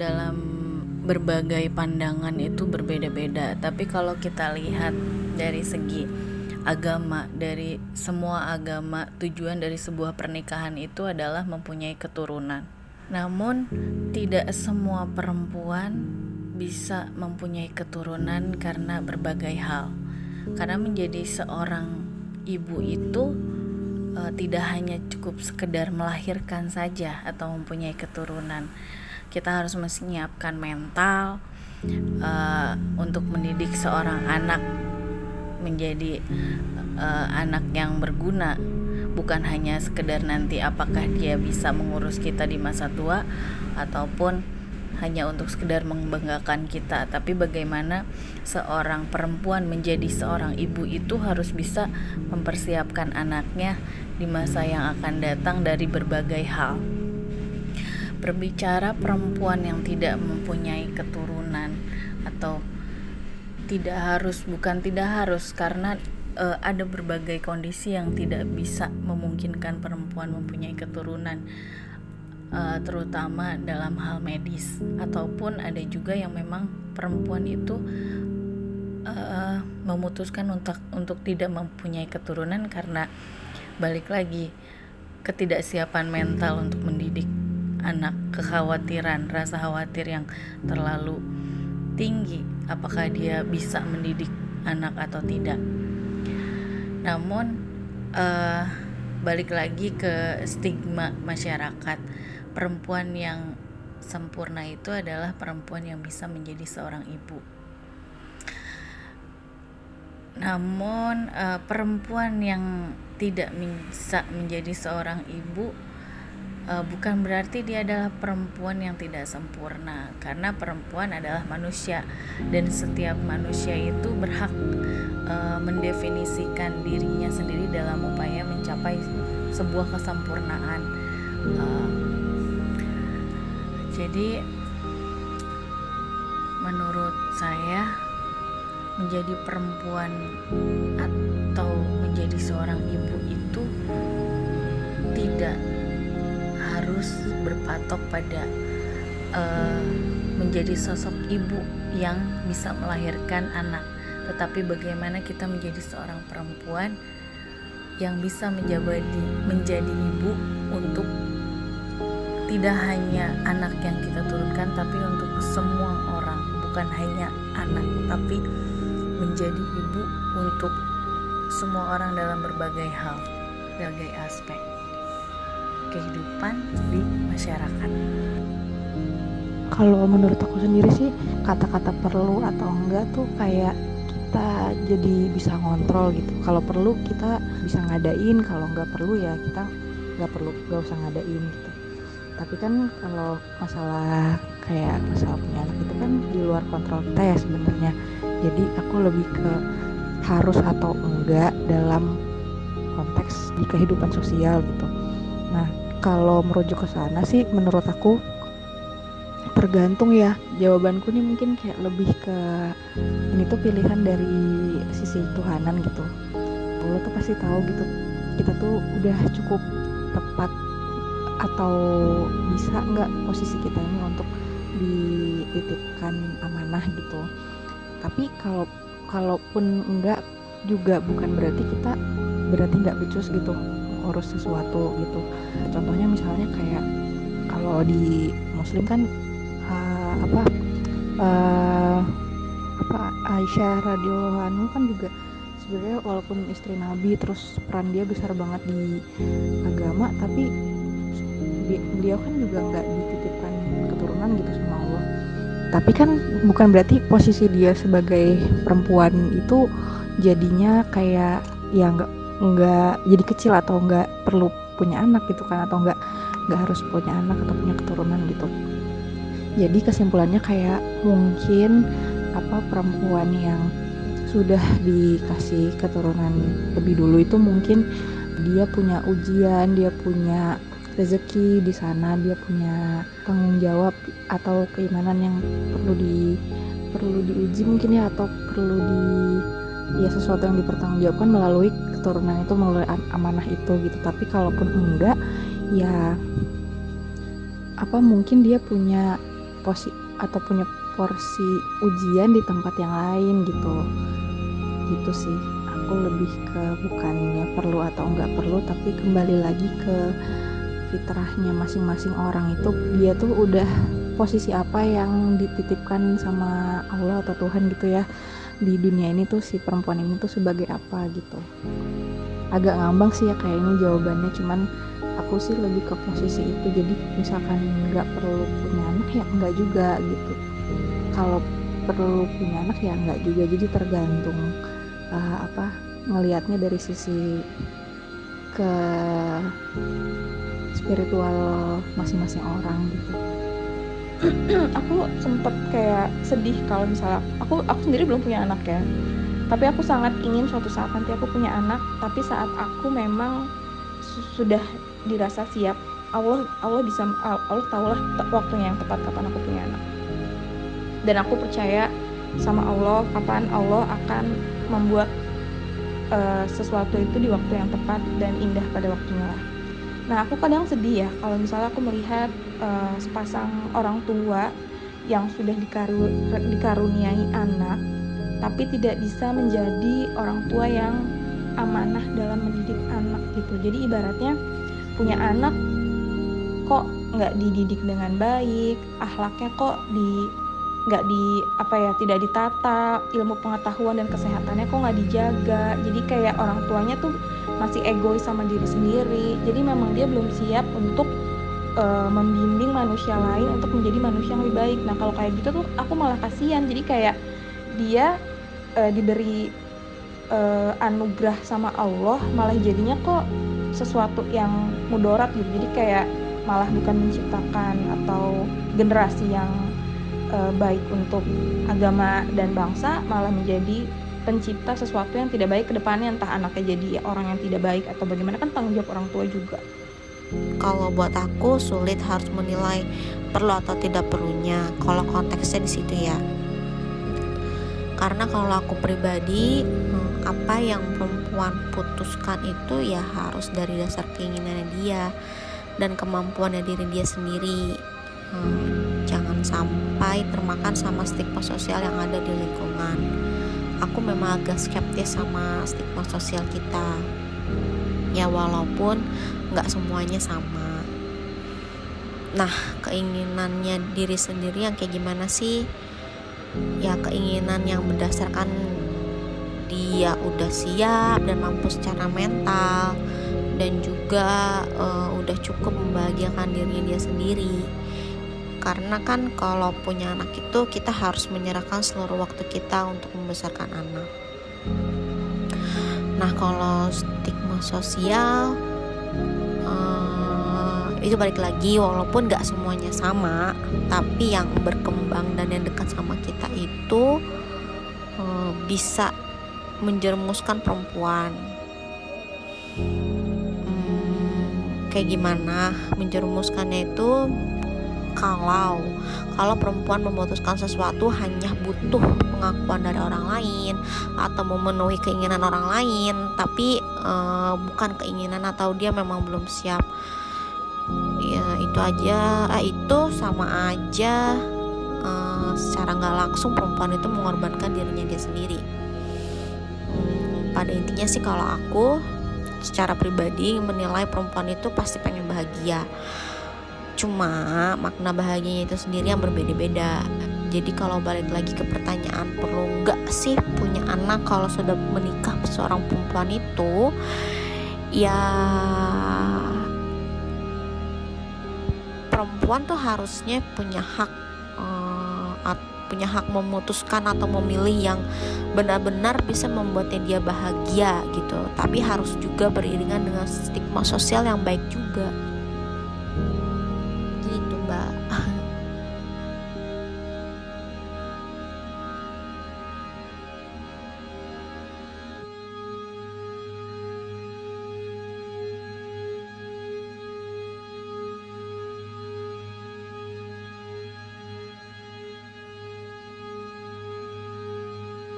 dalam berbagai pandangan itu berbeda-beda. Tapi kalau kita lihat dari segi agama, dari semua agama, tujuan dari sebuah pernikahan itu adalah mempunyai keturunan. Namun tidak semua perempuan bisa mempunyai keturunan karena berbagai hal. Karena menjadi seorang ibu itu tidak hanya cukup sekedar melahirkan saja atau mempunyai keturunan. Kita harus menyiapkan mental untuk mendidik seorang anak menjadi anak yang berguna, bukan hanya sekedar nanti apakah dia bisa mengurus kita di masa tua ataupun hanya untuk sekedar membanggakan kita, tapi bagaimana seorang perempuan menjadi seorang ibu itu harus bisa mempersiapkan anaknya di masa yang akan datang dari berbagai hal. Berbicara perempuan yang tidak mempunyai keturunan atau bukan tidak harus karena ada berbagai kondisi yang tidak bisa memungkinkan perempuan mempunyai keturunan, terutama dalam hal medis, ataupun ada juga yang memang perempuan itu memutuskan untuk tidak mempunyai keturunan karena balik lagi ketidaksiapan mental untuk mendidik anak, kekhawatiran, rasa khawatir yang terlalu tinggi apakah dia bisa mendidik anak atau tidak. Namun balik lagi ke stigma masyarakat, perempuan yang sempurna itu adalah perempuan yang bisa menjadi seorang ibu. Namun perempuan yang tidak bisa menjadi seorang ibu bukan berarti dia adalah perempuan yang tidak sempurna, karena perempuan adalah manusia dan setiap manusia itu berhak mendefinisikan dirinya sendiri dalam upaya mencapai sebuah kesempurnaan. Jadi menurut saya menjadi perempuan atau menjadi seorang ibu itu tidak harus berpatok pada menjadi sosok ibu yang bisa melahirkan anak, tetapi bagaimana kita menjadi seorang perempuan yang bisa menjadi ibu untuk tidak hanya anak yang kita turunkan, tapi untuk semua orang, bukan hanya anak, tapi menjadi ibu untuk semua orang dalam berbagai hal, berbagai aspek kehidupan di masyarakat. Kalau menurut aku sendiri sih, kata-kata perlu atau enggak tuh kayak kita jadi bisa ngontrol gitu. Kalau perlu kita bisa ngadain, kalau enggak perlu ya kita enggak usah ngadain gitu. Tapi kan kalau masalah punya anak itu kan di luar kontrol kita ya sebenarnya. Jadi aku lebih ke harus atau enggak dalam konteks di kehidupan sosial gitu. Nah, kalau merujuk ke sana sih menurut aku tergantung ya. Jawabanku nih mungkin kayak lebih ke ini tuh pilihan dari sisi Tuhanan gitu. Allah tuh pasti tahu gitu kita tuh udah cukup tepat atau bisa nggak posisi kita ini untuk dititipkan amanah gitu. Tapi kalaupun enggak juga bukan berarti kita nggak becus gitu urus sesuatu gitu. Contohnya misalnya kayak kalau di Muslim kan Aisyah radhiyallahu anha kan juga sebenarnya walaupun istri Nabi, terus peran dia besar banget di agama, tapi beliau kan juga nggak dititipkan keturunan gitu sama Allah. Tapi kan bukan berarti posisi dia sebagai perempuan itu jadinya kayak ya nggak jadi kecil atau nggak perlu punya anak gitu kan, atau nggak harus punya anak atau punya keturunan gitu. Jadi kesimpulannya kayak mungkin perempuan yang sudah dikasih keturunan lebih dulu itu mungkin dia punya ujian, dia punya rezeki di sana, dia punya tanggung jawab atau keimanan yang perlu diuji mungkin ya, atau sesuatu yang dipertanggungjawabkan melalui keturunan itu, melalui amanah itu gitu. Tapi kalaupun enggak ya mungkin dia punya punya porsi ujian di tempat yang lain gitu sih. Aku lebih ke bukannya perlu atau enggak perlu, tapi kembali lagi ke fitrahnya masing-masing orang itu, dia tuh udah posisi apa yang dititipkan sama Allah atau Tuhan gitu ya di dunia ini tuh, si perempuan ini tuh sebagai apa gitu. Agak ngambang sih ya kayaknya jawabannya, cuman aku sih lebih ke posisi itu. Jadi misalkan nggak perlu punya anak ya nggak juga gitu, kalau perlu punya anak ya nggak juga. Jadi tergantung ngelihatnya dari sisi ke spiritual masing-masing orang gitu. Aku sempet kayak sedih kalau misalnya aku sendiri belum punya anak ya, tapi aku sangat ingin suatu saat nanti aku punya anak. Tapi saat aku memang sudah dirasa siap, Allah tahulah waktunya yang tepat kapan aku punya anak. Dan aku percaya sama Allah, kapan Allah akan membuat sesuatu itu di waktu yang tepat dan indah pada waktunya lah. Nah, aku kadang sedih ya kalau misalnya aku melihat sepasang orang tua yang sudah dikaruniai anak, tapi tidak bisa menjadi orang tua yang amanah dalam mendidik anak gitu. Jadi ibaratnya punya anak kok nggak dididik dengan baik, akhlaknya kok tidak ditata, ilmu pengetahuan dan kesehatannya kok nggak dijaga. Jadi kayak orang tuanya tuh masih egois sama diri sendiri. Jadi memang dia belum siap untuk membimbing manusia lain untuk menjadi manusia yang lebih baik. Nah kalau kayak gitu tuh aku malah kasihan. Jadi kayak dia diberi anugerah sama Allah, malah jadinya kok sesuatu yang mudarat gitu. Jadi kayak malah bukan menciptakan atau generasi yang baik untuk agama dan bangsa, malah menjadi pencipta sesuatu yang tidak baik ke depannya, entah anaknya jadi orang yang tidak baik atau bagaimana. Kan tanggung jawab orang tua juga. Kalau buat aku sulit harus menilai perlu atau tidak perlunya kalau konteksnya di situ ya. Karena kalau aku pribadi, apa yang perempuan putuskan itu ya harus dari dasar keinginannya dia dan kemampuannya diri dia sendiri. Jangan sampai termakan sama stigma sosial yang ada di lingkungan. Aku memang agak skeptis sama stigma sosial kita. Ya walaupun gak semuanya sama. Nah, keinginannya diri sendiri yang kayak gimana sih? Ya keinginan yang berdasarkan dia udah siap dan mampu secara mental, dan juga udah cukup membahagiakan dirinya dia sendiri. Karena kan kalau punya anak itu kita harus menyerahkan seluruh waktu kita untuk membesarkan anak. Nah kalau stigma sosial itu balik lagi, walaupun gak semuanya sama, tapi yang berkembang dan yang dekat sama kita itu bisa menjerumuskan perempuan. Kayak gimana menjerumuskannya itu? Kalau perempuan memutuskan sesuatu hanya butuh pengakuan dari orang lain atau memenuhi keinginan orang lain, tapi bukan keinginan atau dia memang belum siap, ya itu aja, itu sama aja secara nggak langsung perempuan itu mengorbankan dirinya dia sendiri. Pada intinya sih kalau aku secara pribadi menilai perempuan itu pasti pengen bahagia. Cuma makna bahagianya itu sendiri yang berbeda-beda. Jadi kalau balik lagi ke pertanyaan perlu nggak sih punya anak kalau sudah menikah seorang perempuan itu, ya perempuan tuh harusnya punya hak memutuskan atau memilih yang benar-benar bisa membuatnya dia bahagia gitu. Tapi harus juga beriringan dengan stigma sosial yang baik juga.